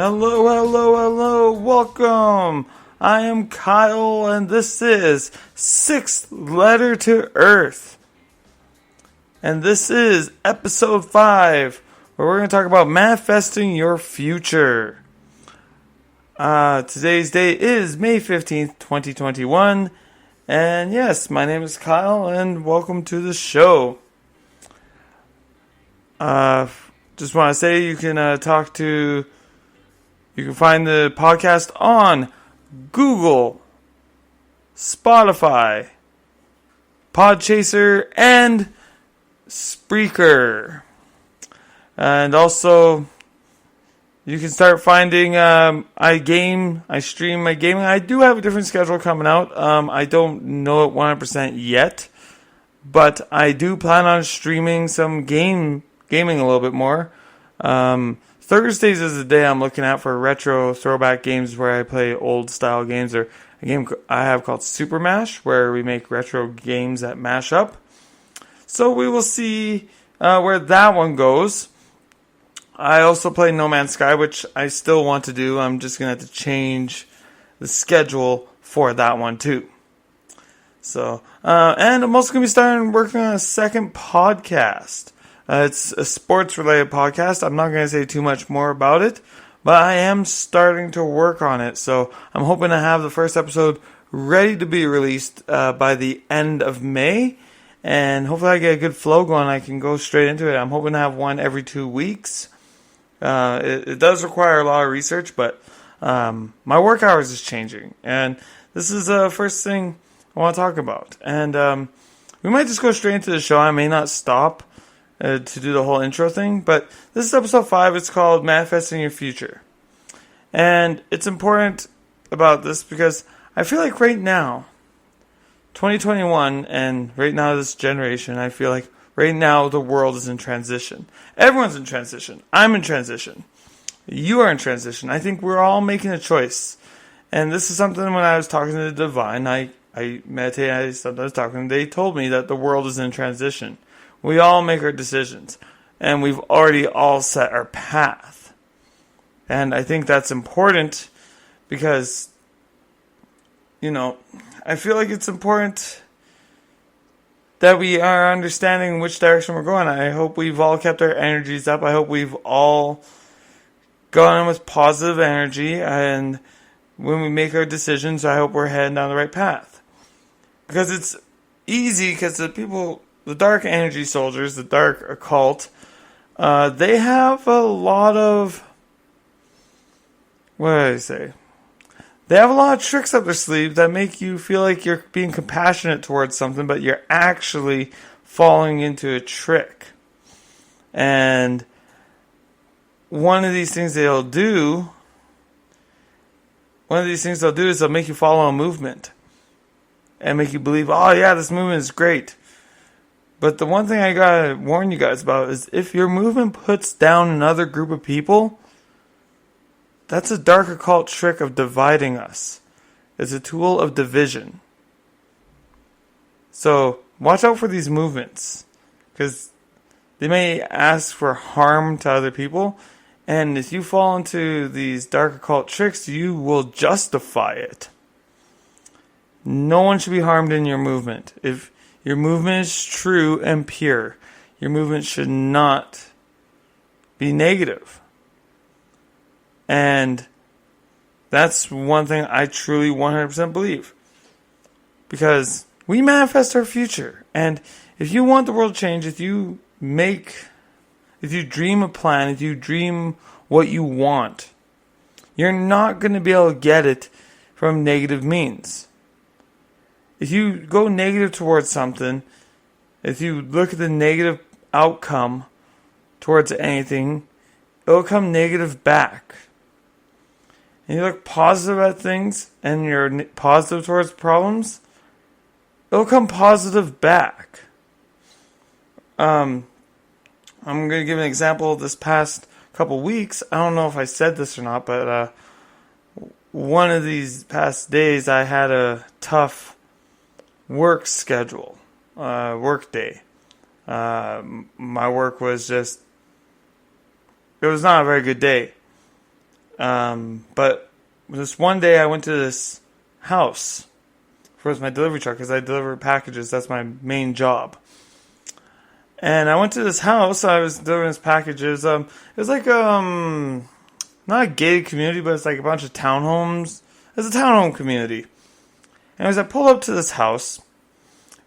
Hello, hello, hello, welcome. I am Kyle, and this is Sixth Letter to Earth. And this is episode 5, where we're going to talk about manifesting your future. Today's date is May 15th, 2021. And yes, my name is Kyle, and welcome to the show. Just want to say you can You can find the podcast on Google, Spotify, Podchaser, and Spreaker. And also, you can start finding, I stream my gaming. I do have a different schedule coming out. I don't know it 100% yet, but I do plan on streaming some gaming a little bit more. Thursdays is the day I'm looking at for retro throwback games where I play old style games, or a game I have called Super Mash, where we make retro games that mash up. So we will see where that one goes. I also play No Man's Sky, which I still want to do. I'm just going to have to change the schedule for that one too. So, and I'm also going to be starting working on a second podcast. It's a sports-related podcast. I'm not going to say too much more about it, but I am starting to work on it. So I'm hoping to have the first episode ready to be released by the end of May. And hopefully I get a good flow going. I can go straight into it. I'm hoping to have one every 2 weeks. It does require a lot of research, but my work hours is changing. And this is the first thing I want to talk about. And we might just go straight into the show. I may not stop to do the whole intro thing, but this is episode 5. It's called Manifesting Your Future. And it's important about this because I feel like right now, 2021, and right now this generation, I feel like right now the world is in transition. Everyone's in transition. I'm in transition. You are in transition. I think we're all making a choice. And this is something when I was talking to the divine, I meditated, I sometimes talking, they told me that the world is in transition. We all make our decisions, and we've already all set our path. And I think that's important because, I feel like it's important that we are understanding which direction we're going. I hope we've all kept our energies up. I hope we've all gone in with positive energy, and when we make our decisions, I hope we're heading down the right path. Because it's easy, because the dark energy soldiers, the dark occult, they have a lot of, what did I say? They have a lot of tricks up their sleeve that make you feel like you're being compassionate towards something, but you're actually falling into a trick. And one of these things they'll do is they'll make you follow a movement and make you believe, oh yeah, this movement is great. But the one thing I gotta warn you guys about is if your movement puts down another group of people, that's a dark occult trick of dividing us. It's a tool of division. So watch out for these movements, because they may ask for harm to other people, and if you fall into these dark occult tricks, you will justify it. No one should be harmed in your movement. If your movement is true and pure, your movement should not be negative. And that's one thing I truly 100% believe. Because we manifest our future. And if you want the world to change, if you dream a plan, if you dream what you want, you're not going to be able to get it from negative means. If you go negative towards something, if you look at the negative outcome towards anything, it'll come negative back. And you look positive at things, and you're positive towards problems, it'll come positive back. I'm going to give an example of this past couple weeks. I don't know if I said this or not, but one of these past days I had a tough work schedule, work day. My work was it was not a very good day. But this one day I went to this house for my delivery truck because I deliver packages. That's my main job. And I went to this house. I was delivering these packages. It was like not a gated community, but it's like a bunch of townhomes. It's a townhome community. And as I pulled up to this house,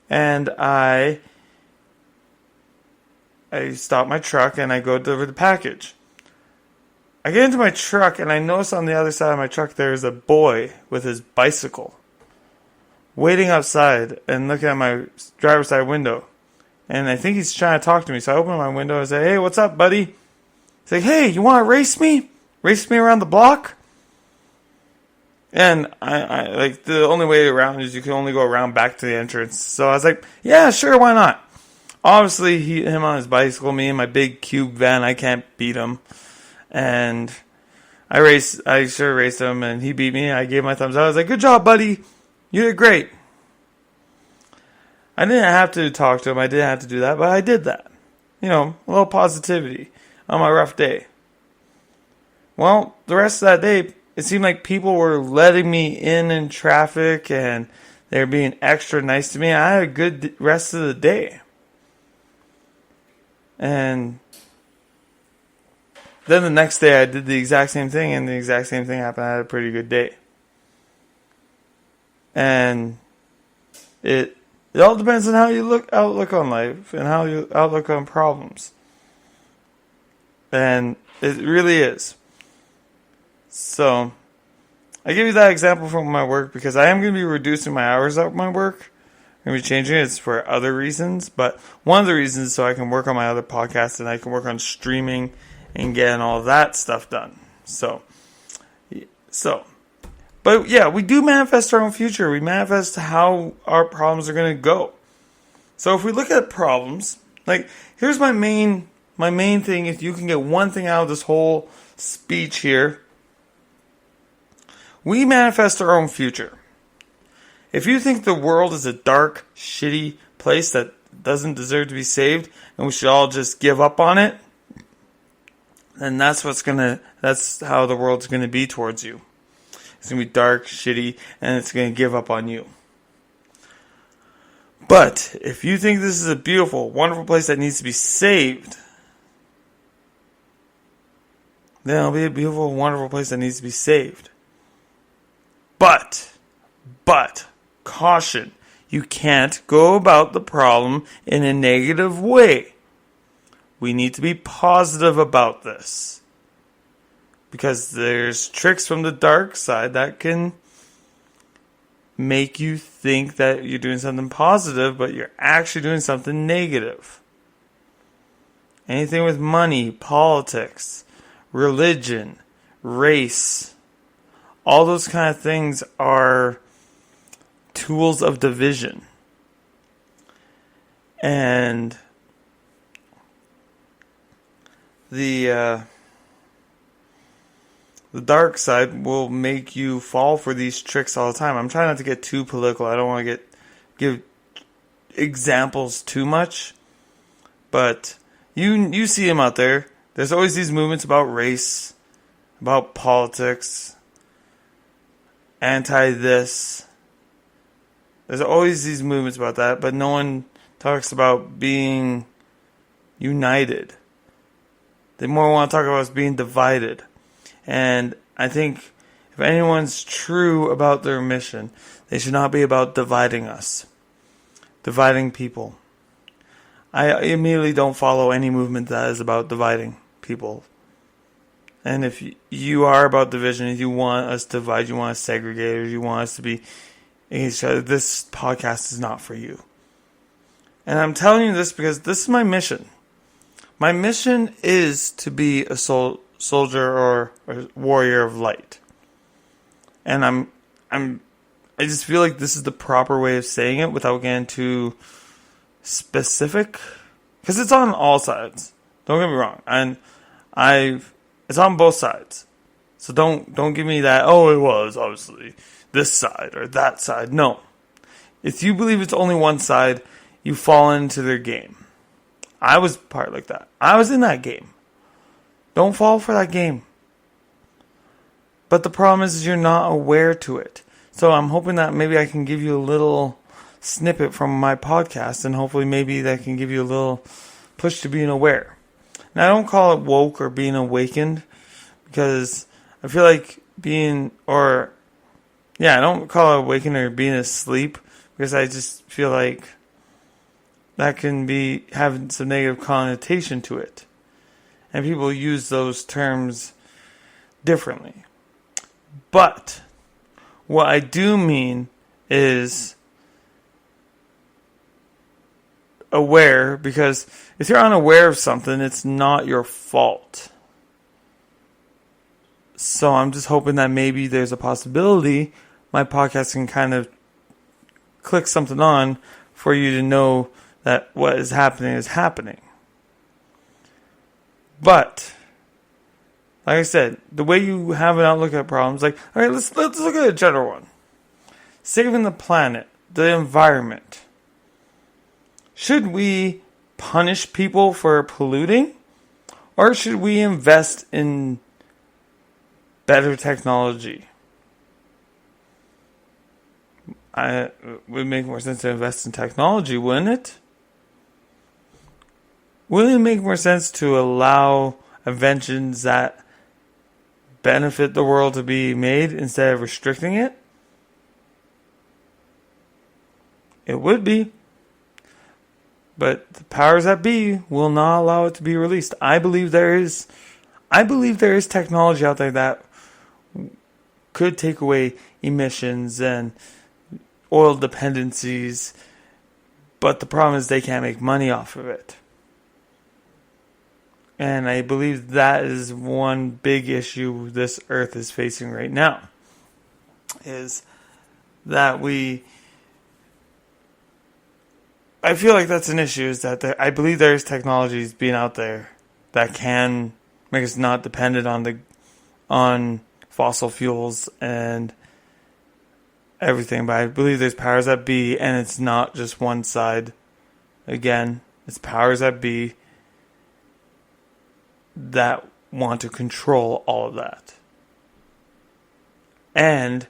and I stop my truck and I go deliver the package. I get into my truck and I notice on the other side of my truck there's a boy with his bicycle waiting outside and looking at my driver's side window. And I think he's trying to talk to me. So I open my window and say, "Hey, what's up, buddy?" He's like, "Hey, you want to race me? Race me around the block?" And I like, the only way around is you can only go around back to the entrance. So I was like, "Yeah, sure, why not?" Obviously, him on his bicycle, me in my big cube van, I can't beat him. And I sure raced him, and he beat me. I gave my thumbs up. I was like, "Good job, buddy. You did great." I didn't have to talk to him. I didn't have to do that, but I did that. A little positivity on my rough day. Well, the rest of that day, it seemed like people were letting me in traffic, and they were being extra nice to me. I had a good rest of the day. And then the next day, I did the exact same thing, and the exact same thing happened. I had a pretty good day. And it all depends on how you outlook on life and how you outlook on problems. And it really is. So, I give you that example from my work because I am going to be reducing my hours at my work. I'm going to be changing it. It's for other reasons. But one of the reasons is so I can work on my other podcast and I can work on streaming and getting all that stuff done. But yeah, we do manifest our own future. We manifest how our problems are going to go. So if we look at problems, like, here's my main thing. If you can get one thing out of this whole speech here, we manifest our own future. If you think the world is a dark, shitty place that doesn't deserve to be saved, and we should all just give up on it, then that's how the world's gonna be towards you. It's going to be dark, shitty, and it's going to give up on you. But if you think this is a beautiful, wonderful place that needs to be saved, then it'll be a beautiful, wonderful place that needs to be saved. But, caution, you can't go about the problem in a negative way. We need to be positive about this. Because there's tricks from the dark side that can make you think that you're doing something positive, but you're actually doing something negative. Anything with money, politics, religion, race, all those kind of things are tools of division. And the dark side will make you fall for these tricks all the time. I'm trying not to get too political. I don't want to give examples too much. But you see them out there. There's always these movements about race, about politics, anti-this. There's always these movements about that, but no one talks about being united. They more want to talk about us being divided. And I think if anyone's true about their mission, they should not be about dividing us, dividing people. I immediately don't follow any movement that is about dividing people. And if you are about division, if you want us to divide, you want us segregated, you want us to be against each other, this podcast is not for you. And I'm telling you this because this is my mission. My mission is to be a soldier or a warrior of light. And I just feel like this is the proper way of saying it without getting too specific, because it's on all sides. Don't get me wrong, and it's on both sides. So don't give me that. Oh, it was obviously this side or that side. No, if you believe it's only one side, you fall into their game. I was part like that. I was in that game. Don't fall for that game. But the problem is you're not aware to it. So I'm hoping that maybe I can give you a little snippet from my podcast, and hopefully maybe that can give you a little push to being aware. Now, I don't call it woke or being awakened, because I feel like I don't call it awakened or being asleep, because I just feel like that can be having some negative connotation to it. And people use those terms differently. But what I do mean is aware, because if you're unaware of something, it's not your fault. So I'm just hoping that maybe there's a possibility my podcast can kind of click something on for you to know that what is happening is happening. But like I said, the way you have an outlook at problems, like, all right, let's look at a general one. Saving the planet, the environment. Should we punish people for polluting? Or should we invest in better technology? It would make more sense to invest in technology, wouldn't it? Wouldn't it make more sense to allow inventions that benefit the world to be made instead of restricting it? It would be. But the powers that be will not allow it to be released. I believe there is technology out there that could take away emissions and oil dependencies, but the problem is they can't make money off of it. And I believe that is one big issue this earth is facing right now. Is that I feel like that's an issue, is that I believe there's technologies being out there that can make us not dependent on fossil fuels and everything. But I believe there's powers that be, and it's not just one side. Again, it's powers that be that want to control all of that. And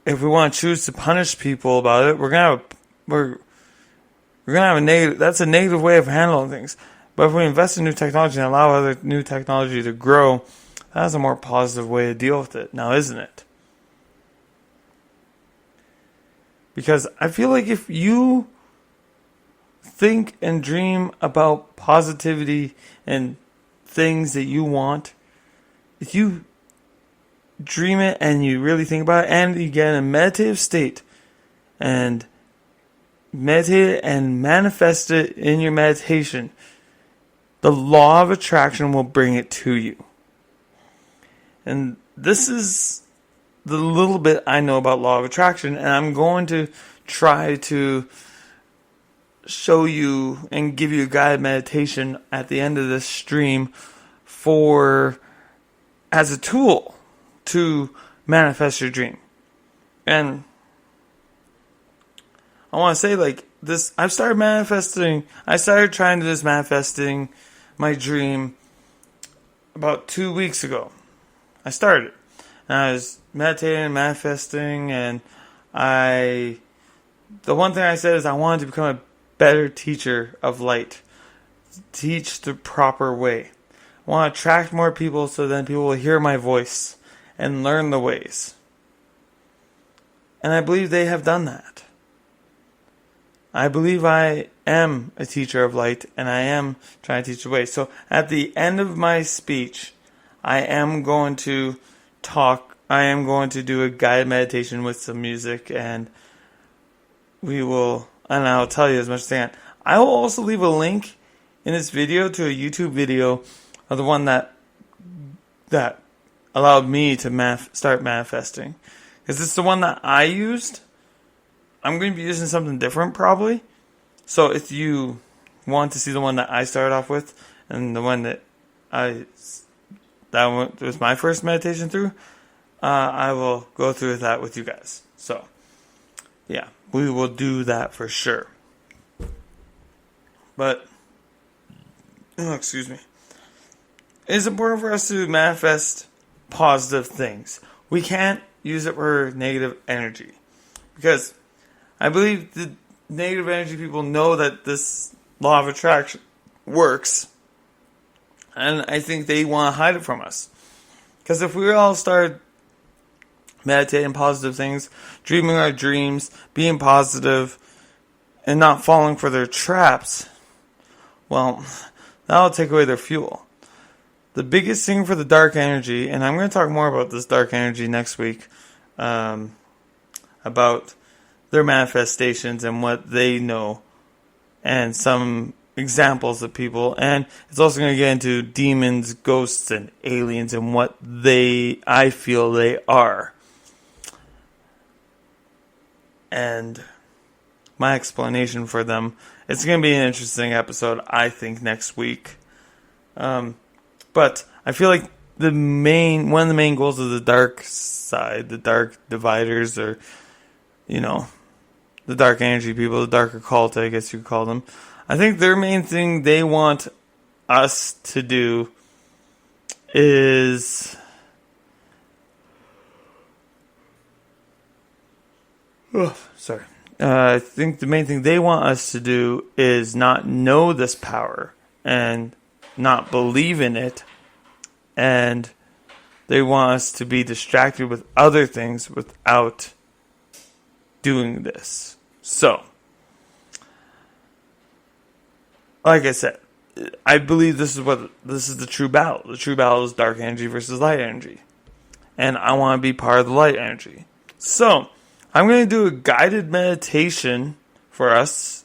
if we want to choose to punish people about it, we're gonna have a negative. That's a negative way of handling things. But if we invest in new technology and allow other new technology to grow, that's a more positive way to deal with it. Now, isn't it? Because I feel like if you think and dream about positivity and things that you want, if you dream it and you really think about it, and you get in a meditative state and meditate it and manifest it in your meditation, the law of attraction will bring it to you. And this is the little bit I know about law of attraction, and I'm going to try to show you and give you a guided meditation at the end of this stream as a tool to manifest your dream. And I want to say, like, this, I started trying to do this manifesting my dream about 2 weeks ago. I started. And I was meditating and manifesting, and the one thing I said is I wanted to become a better teacher of light. Teach the proper way. I want to attract more people so then people will hear my voice and learn the ways. And I believe they have done that. I believe I am a teacher of light, and I am trying to teach the way. So at the end of my speech, I am going to do a guided meditation with some music, and I'll tell you as much as I can. I will also leave a link in this video to a YouTube video of the one that allowed me to start manifesting. Because it's the one that I used. I'm going to be using something different probably. So if you want to see the one that I started off with, and the one that was my first meditation through, I will go through that with you guys. So, yeah, we will do that for sure. But, excuse me. It's important for us to manifest positive things. We can't use it for negative energy. Because I believe the negative energy people know that this law of attraction works. And I think they want to hide it from us. Because if we all start meditating positive things, dreaming our dreams, being positive, and not falling for their traps, well, that'll take away their fuel. The biggest thing for the dark energy, and I'm going to talk more about this dark energy next week, about their manifestations and what they know, and some examples of people, and it's also going to get into demons, ghosts, and aliens, and what I feel they are. And my explanation for them. It's going to be an interesting episode, I think, next week. But I feel like one of the main goals of the dark side, the dark dividers, or, the dark energy people, the dark occult, I guess you could call them. I think their main thing they want us to do is I think the main thing they want us to do is not know this power and not believe in it, and they want us to be distracted with other things without doing this. So, like I said, I believe this is the true battle. The true battle is dark energy versus light energy. And I want to be part of the light energy. So, I'm going to do a guided meditation for us.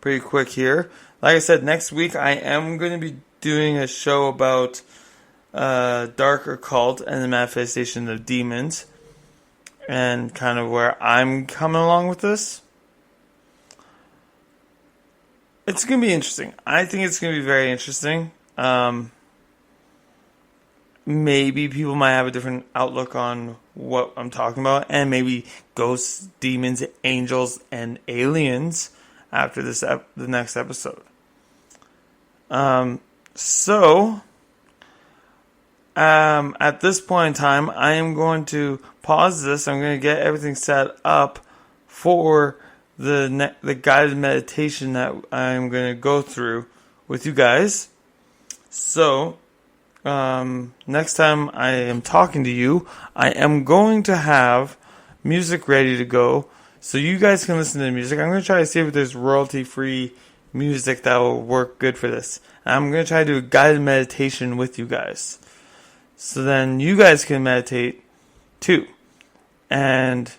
Pretty quick here. Like I said, next week I am going to be doing a show about dark occult and the manifestation of demons. And kind of where I'm coming along with this. It's going to be interesting. I think it's going to be very interesting. Maybe people might have a different outlook on what I'm talking about. And maybe ghosts, demons, angels, and aliens after the next episode. At this point in time, I am going to pause this. I'm going to get everything set up for the guided meditation that I'm going to go through with you guys. So, next time I am talking to you, I am going to have music ready to go so you guys can listen to the music. I'm going to try to see if there's royalty-free music that will work good for this. And I'm going to try to do a guided meditation with you guys. So then you guys can meditate too. And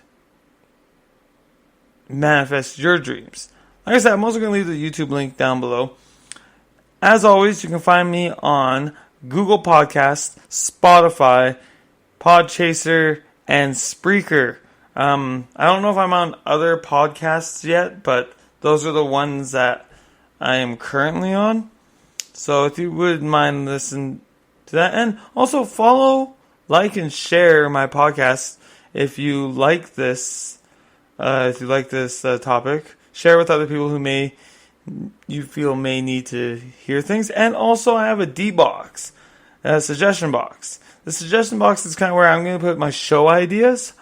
manifest your dreams. Like I said, I'm also going to leave the YouTube link down below. As always, you can find me on Google Podcasts, Spotify, Podchaser, and Spreaker. I don't know if I'm on other podcasts yet, but those are the ones that I am currently on. So if you wouldn't mind listening to that. And also follow, like, and share my podcast if you like this. Topic. Share with other people who you feel may need to hear things. And also I have a D-box, a suggestion box. The suggestion box is kind of where I'm going to put my show ideas.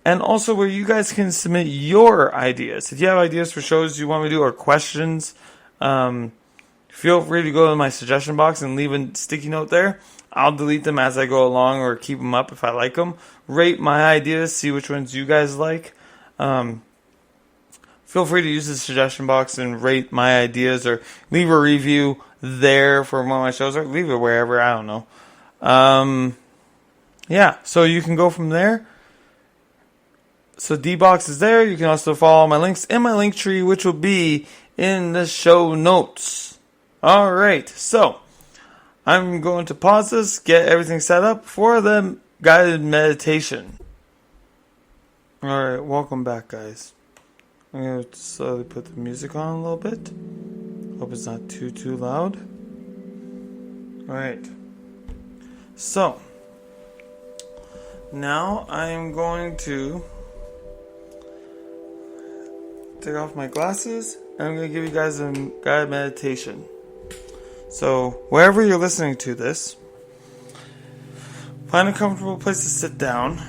And also where you guys can submit your ideas. If you have ideas for shows you want me to do or questions, feel free to go to my suggestion box and leave a sticky note there. I'll delete them as I go along or keep them up if I like them. Rate my ideas, see which ones you guys like. Feel free to use the suggestion box and rate my ideas or leave a review there for one of my shows or leave it wherever, I don't know. So you can go from there. So D-Box is there. You can also follow my links in my link tree, which will be in the show notes. Alright, so I'm going to pause this, get everything set up for the guided meditation. Alright, welcome back, guys. I'm going to slowly put the music on a little bit. Hope it's not too loud. Alright. So, now I'm going to take off my glasses and I'm going to give you guys a guided meditation. So, wherever you're listening to this, Find a comfortable place to sit down.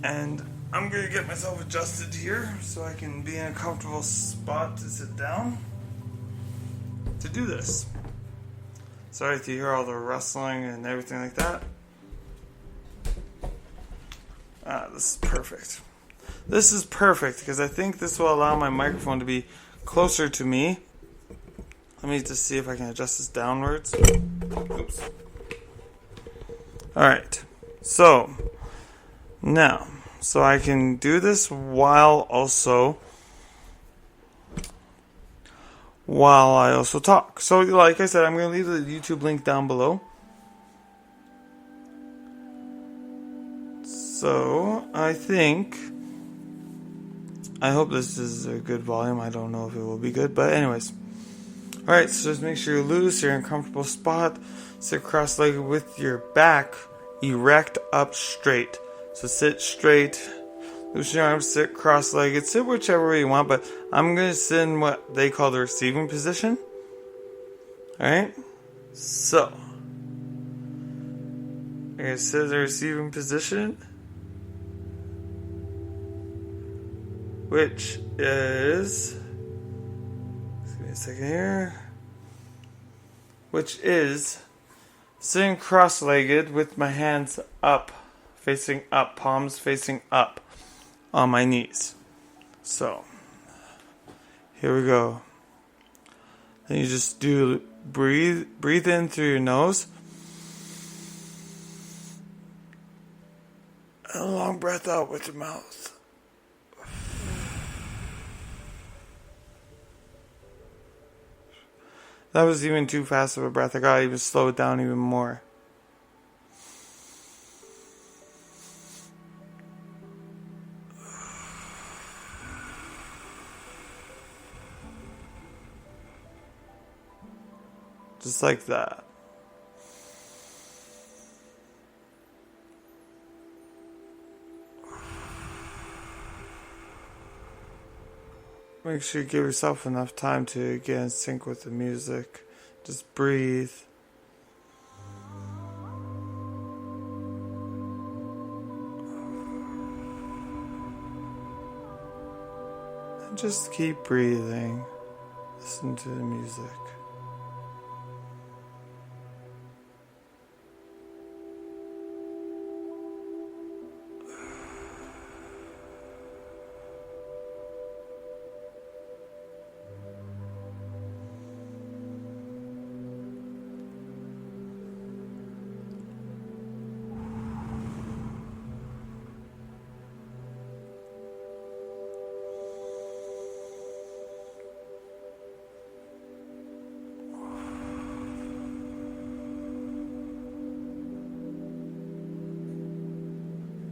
And I'm going to get myself adjusted here so I can be in a comfortable spot to sit down to do this. Sorry if you hear all the rustling and everything like that. This is perfect. This is perfect because I think this will allow my microphone to be closer to me. Let me just see if I can adjust this downwards. Oops. Alright. So, now, so I can do this while I also talk. So, like I said, I'm going to leave the YouTube link down below. So, I hope this is a good volume. I don't know if it will be good, but anyways. Alright, so just make sure you're loose, you're in a comfortable spot. Sit cross-legged with your back erect up straight. So sit straight, loosen your arms, sit cross-legged, sit whichever way you want, but I'm going to sit in what they call the receiving position. Alright, so I'm going to sit in the receiving position, which is, give me a second here, which is sitting cross-legged with my hands up, facing up, palms facing up on my knees. So, here we go. Then you just do breathe in through your nose. And a long breath out with your mouth. That was even too fast of a breath. I gotta even slow it down even more. Just like that. Make sure you give yourself enough time to get in sync with the music. Just breathe. And just keep breathing. Listen to the music.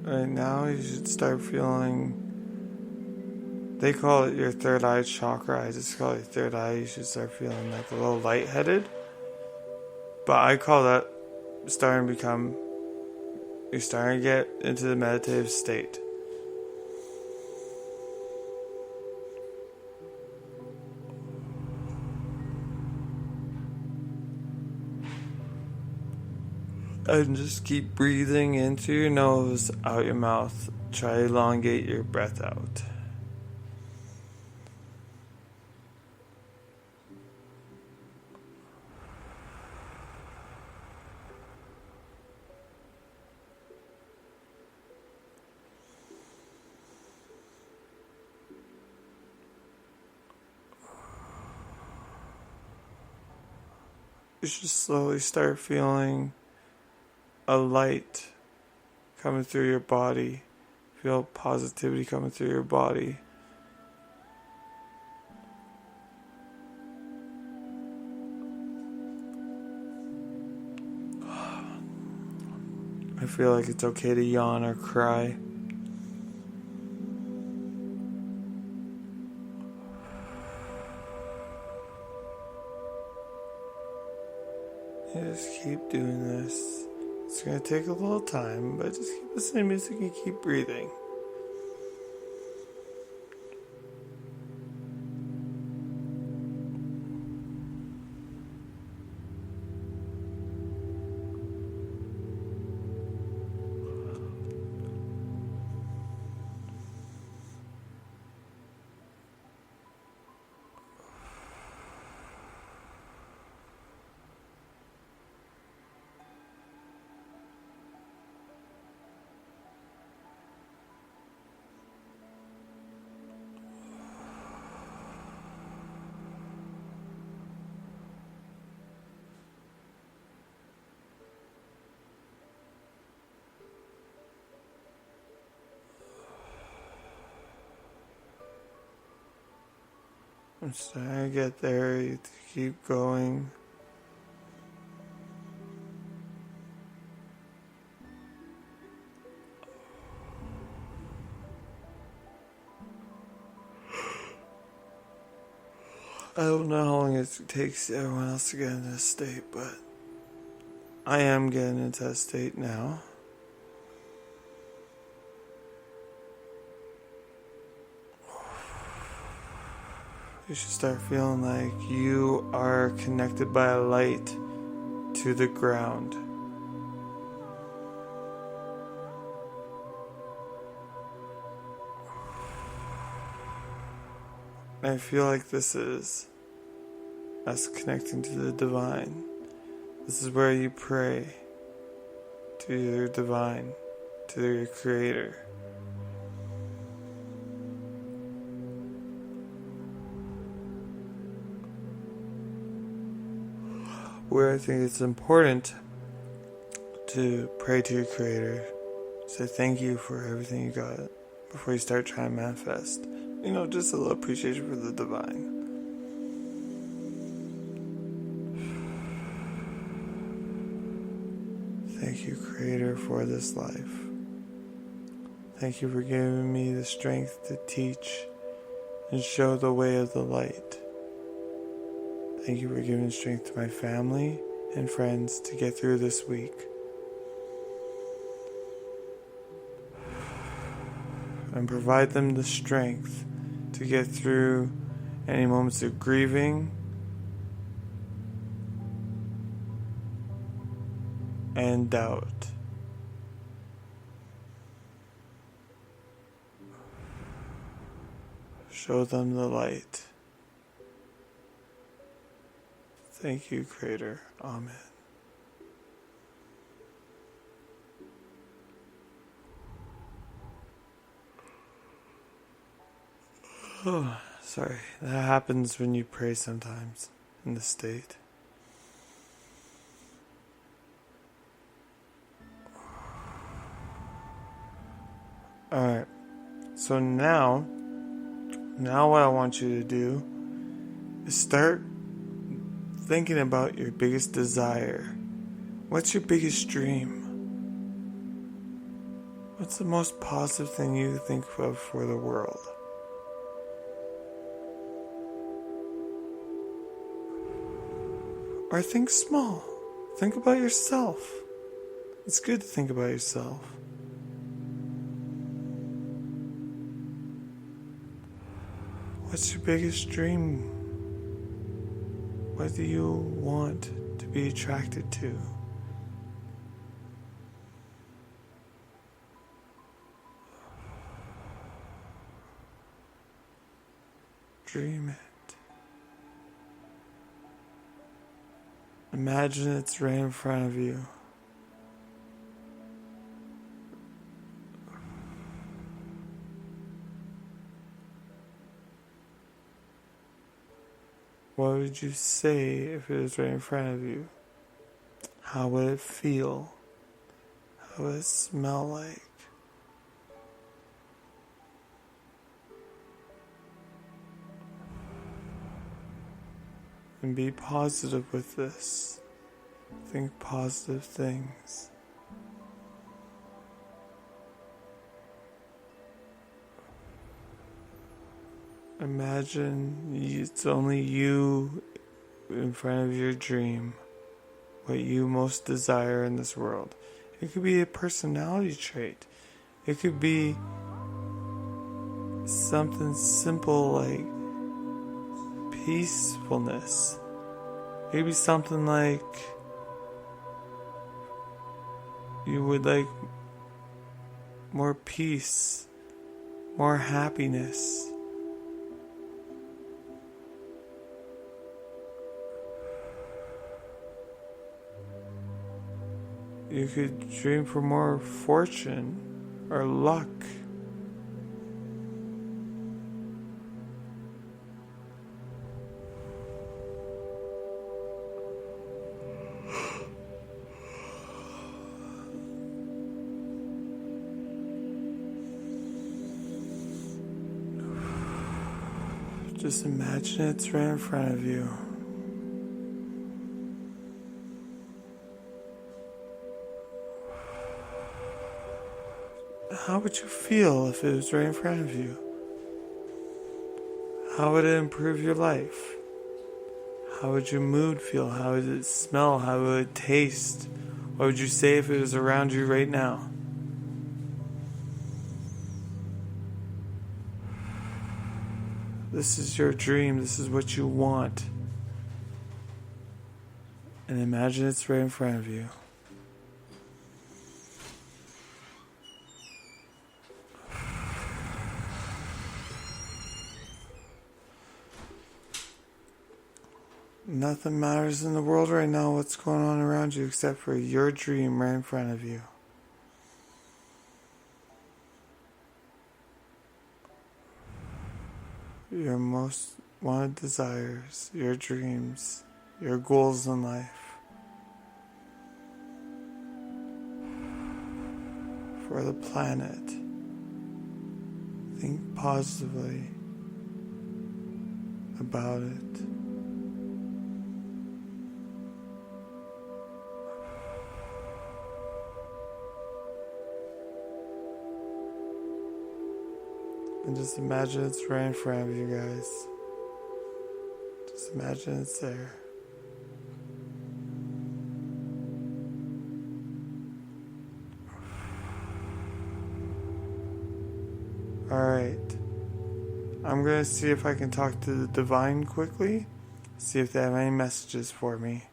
Right now, you should start feeling, they call it your third eye chakra. I just call it your third eye. You should start feeling like a little lightheaded. But I call that you're starting to get into the meditative state. And just keep breathing into your nose, out your mouth. Try to elongate your breath out. You should slowly start feeling a light coming through your body. Feel positivity coming through your body. I feel like it's okay to yawn or cry. You just keep doing this. It's going to take a little time, but just keep listening to music and keep breathing. I'm just trying to get there. You have to keep going. I don't know how long it takes everyone else to get into this state, but I am getting into that state now. You should start feeling like you are connected by a light to the ground. I feel like this is us connecting to the divine. This is where you pray to your divine, to your creator. Where I think it's important to pray to your creator, say thank you for everything you got before you start trying to manifest. Just a little appreciation for the divine. Thank you, Creator, for this life. Thank you for giving me the strength to teach and show the way of the light. Thank you for giving strength to my family and friends to get through this week. And provide them the strength to get through any moments of grieving and doubt. Show them the light. Thank you, Creator. Amen. Oh, sorry. That happens when you pray sometimes in this state. Alright. So now what I want you to do is start thinking about your biggest desire. What's your biggest dream? What's the most positive thing you think of for the world? Or think small. Think about yourself. It's good to think about yourself. What's your biggest dream? What do you want to be attracted to? Dream it. Imagine it's right in front of you. What would you say if it was right in front of you? How would it feel? How would it smell like? And be positive with this. Think positive things. Imagine it's only you in front of your dream, what you most desire in this world. It could be a personality trait. It could be something simple like peacefulness. It could be something like you would like more peace, more happiness. You could dream for more fortune or luck. Just imagine it's right in front of you. How would you feel if it was right in front of you? How would it improve your life? How would your mood feel? How would it smell? How would it taste? What would you say if it was around you right now? This is your dream. This is what you want. And imagine it's right in front of you. Nothing matters in the world right now, what's going on around you, except for your dream right in front of you. Your most wanted desires, your dreams, your goals in life. For the planet. Think positively about it. And just imagine it's right in front of you guys. Just imagine it's there. Alright. I'm going to see if I can talk to the Divine quickly. See if they have any messages for me.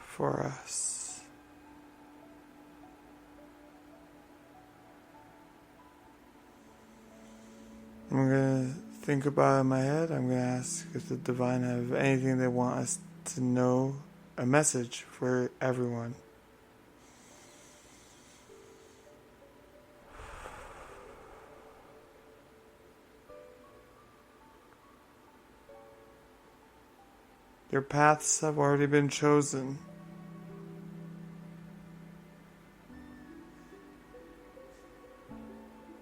For us. I'm going to think about it in my head. I'm going to ask if the Divine have anything they want us to know. A message for everyone. Your paths have already been chosen.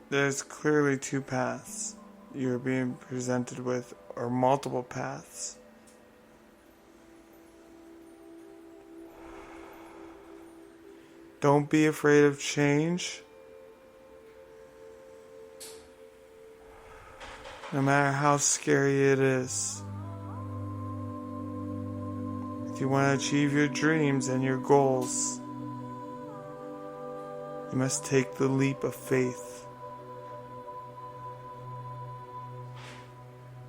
There's clearly two paths you're being presented with, or multiple paths. Don't be afraid of change. No matter how scary it is. If you want to achieve your dreams and your goals, you must take the leap of faith.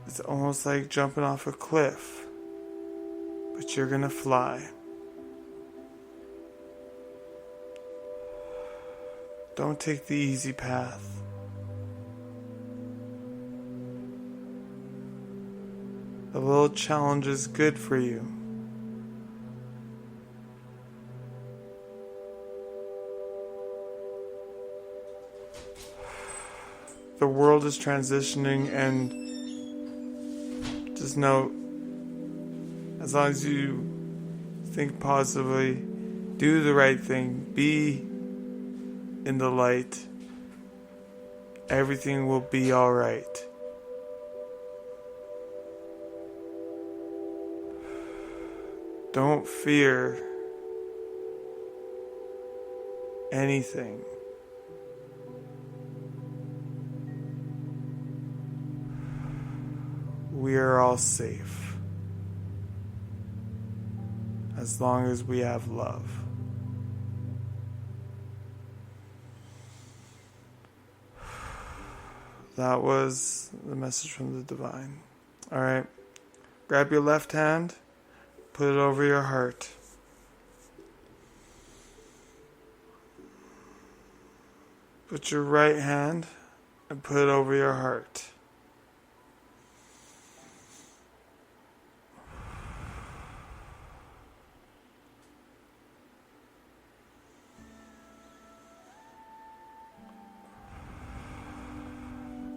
It's almost like jumping off a cliff, but you're gonna fly. Don't take the easy path. A little challenge is good for you. The world is transitioning, and just know, as long as you think positively, do the right thing, be in the light, everything will be alright. Don't fear anything. We are all safe as long as we have love. That was the message from the Divine. Alright, grab your left hand, put it over your heart. Put your right hand and put it over your heart.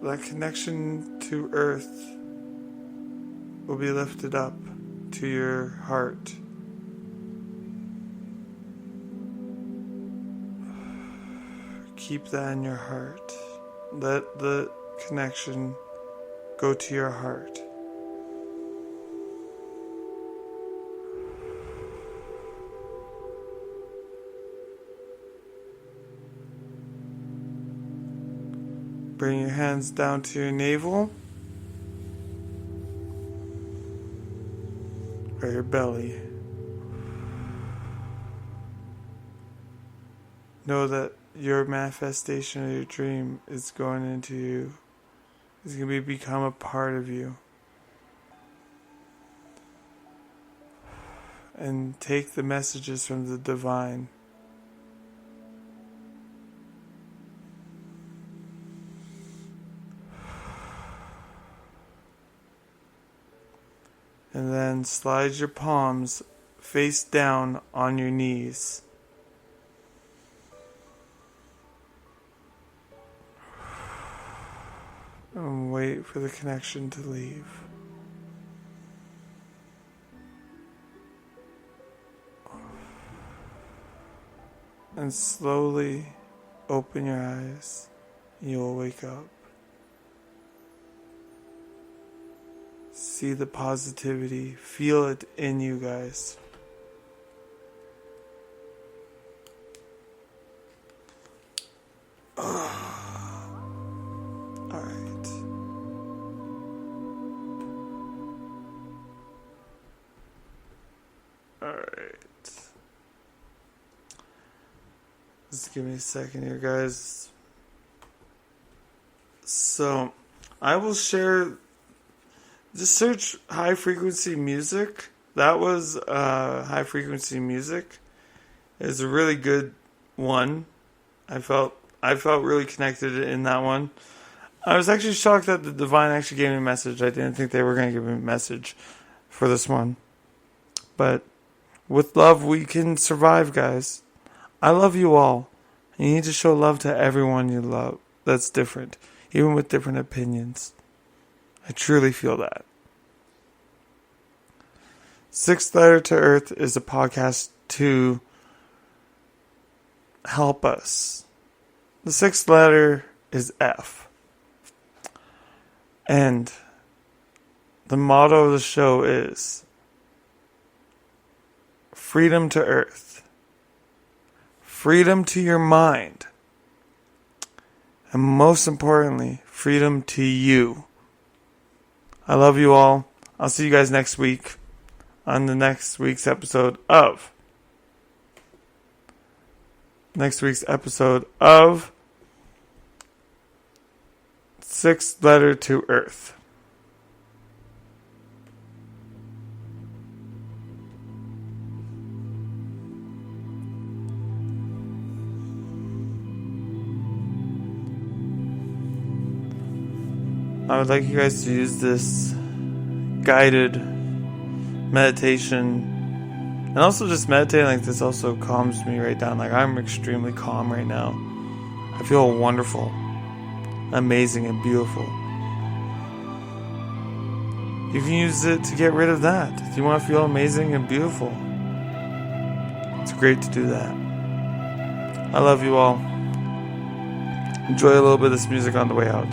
That connection to Earth will be lifted up to your heart. keep that in your heart. Let the connection go to your heart. Bring your hands down to your navel or your belly. Know that your manifestation of your dream is going into you. It's going to become a part of you. And take the messages from the divine. And then slide your palms face down on your knees. And wait for the connection to leave. And slowly open your eyes. You'll wake up. See the positivity. Feel it in you guys. Alright. Just give me a second here, guys. So, I will share. Just search high frequency music. That was high frequency music. It's a really good one. I felt really connected in that one. I was actually shocked that the divine actually gave me a message. I didn't think they were going to give me a message for this one. But with love, we can survive, guys. I love you all. You need to show love to everyone you love that's different, even with different opinions. I truly feel that. Sixth Letter to Earth is a podcast to help us. The sixth letter is F. And the motto of the show is freedom to Earth. Freedom to your mind. And most importantly, freedom to you. I love you all. I'll see you guys next week on the next week's episode of Sixth Letter to Earth. I would like you guys to use this guided meditation, and also just meditating like this also calms me right down. Like, I'm extremely calm right now. I feel wonderful, amazing, and beautiful. You can use it to get rid of that. If you want to feel amazing and beautiful, it's great to do that. I love you all. Enjoy a little bit of this music on the way out.